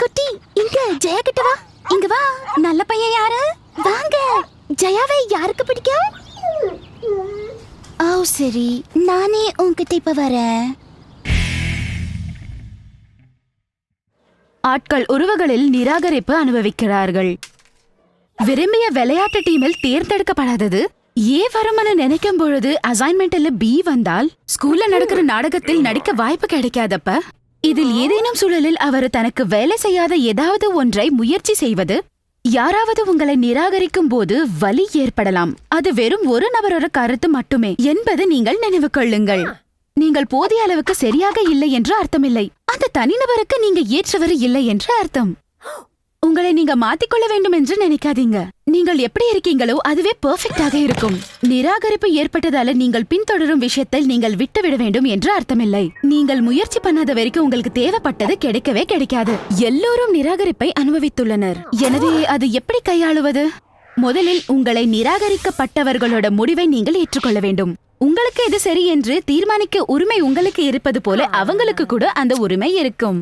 குட்டி, இங்க ஜெயா கிட்ட வா. இங்க வா. நல்ல பையன் யாரு? வாங்க. ஜெயாவை யாருக்கு பிடிக்கும்? ஓ சரி, நானே உன்கிட்ட இப்ப வரேன். ஆட்கள் உறவுகளில் நிராகரிப்பு அனுபவிக்கிறார்கள். விரும்பிய விளையாட்டு டீமில் தேர்ந்தெடுக்கப்படாதது ஏ வரும்னு நினைக்கும் பொழுது அசைன்மெண்ட்ல பி வந்தால் ஸ்கூல்ல நடக்கிற நாடகத்தில் நடிக்க வாய்ப்பு கிடைக்காதப்ப இதில் ஏதேனும் சூழலில் அவர் தனக்கு வேலை செய்யாத ஏதாவது ஒன்றை முயற்சி செய்வது, யாராவது உங்களை நிராகரிக்கும் போது வலி ஏற்படலாம். அது வெறும் ஒரு நபரோட கருத்து மட்டுமே என்பது நீங்கள் நினைவு கொள்ளுங்கள். நீங்கள் போதிய அளவுக்கு சரியாக இல்லை என்று அர்த்தமில்லை. அந்த தனிநபருக்கு நீங்க ஏற்றவர் இல்லை என்று அர்த்தம். உங்களை நீங்க மாத்திக்கொள்ள வேண்டும் என்று நினைக்காதீங்க. நீங்கள் எப்படி இருக்கீங்களோ அதுவே பெர்ஃபெக்டாக இருக்கும். நிராகரிப்பு ஏற்பட்டதால நீங்கள் பின்தொடரும் விஷயத்தில் நீங்கள் விட்டுவிட வேண்டும் என்று அர்த்தமில்லை. நீங்கள் முயற்சி பண்ணாத வரைக்கும் உங்களுக்கு தேவைப்பட்டது கிடைக்கவே கிடைக்காது. எல்லோரும் நிராகரிப்பை அனுபவித்துள்ளனர். எனவே அது எப்படி கையாளுவது? முதலில் உங்களை நிராகரிக்கப்பட்டவர்களோட முடிவை நீங்கள் ஏற்றுக்கொள்ள வேண்டும். உங்களுக்கு எது சரி என்று தீர்மானிக்க உரிமை உங்களுக்கு இருப்பது போல அவங்களுக்கு கூட அந்த உரிமை இருக்கும்.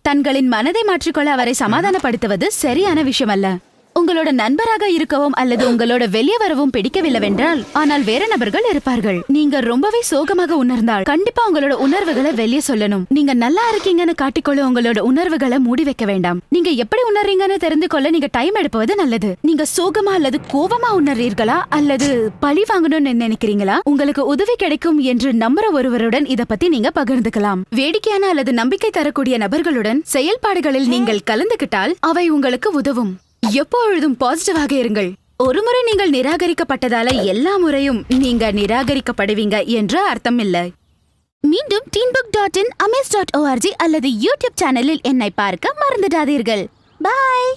தங்களின் மனதை மாற்றிக்கொள்ள அவரை சமாதானப்படுத்துவது சரியான விஷயம் அல்ல. உங்களோட நண்பராக இருக்கவும் அல்லது உங்களோட வெளியே வரவும் பிடிக்கவில்லைவென்றால், ஆனால் வேற நபர்கள் இருப்பார்கள். நீங்க ரொம்பவே சோகமாக உணர்ந்தால் கண்டிப்பா உங்களோட உணர்வுகளை வெளியே சொல்லணும். நீங்க நல்லா இருக்கீங்கன்னு காட்டிக்கொள்ள உங்களோட உணர்வுகளை மூடி வைக்க வேண்டாம். நீங்க எப்படி உணர்றீங்கன்னு தெரிந்து கொள்ள நீங்க டைம் எடுப்பது நல்லது. நீங்க சோகமா அல்லது கோபமா உணர்றீர்களா அல்லது பழி வாங்கணும்னு நினைக்கிறீங்களா? உங்களுக்கு உதவி கிடைக்கும் என்று நம்புற ஒருவருடன் இத பத்தி நீங்க பகிர்ந்துக்கலாம். வேடிக்கையான அல்லது நம்பிக்கை தரக்கூடிய நபர்களுடன் செயல்பாடுகளில் நீங்கள் கலந்துகிட்டால் அவை உங்களுக்கு உதவும். எப்பொழுதும் பாசிட்டிவாக இருங்கள். ஒருமுறை நீங்கள் நிராகரிக்கப்பட்டதால எல்லா முறையும் நீங்க நிராகரிக்கப்படுவீங்க என்று அர்த்தம் இல்லை. மீண்டும் teenbook.in, amaze.org அல்லது யூடியூப் சேனலில் என்னை பார்க்க மறந்துடாதீர்கள். பாய்.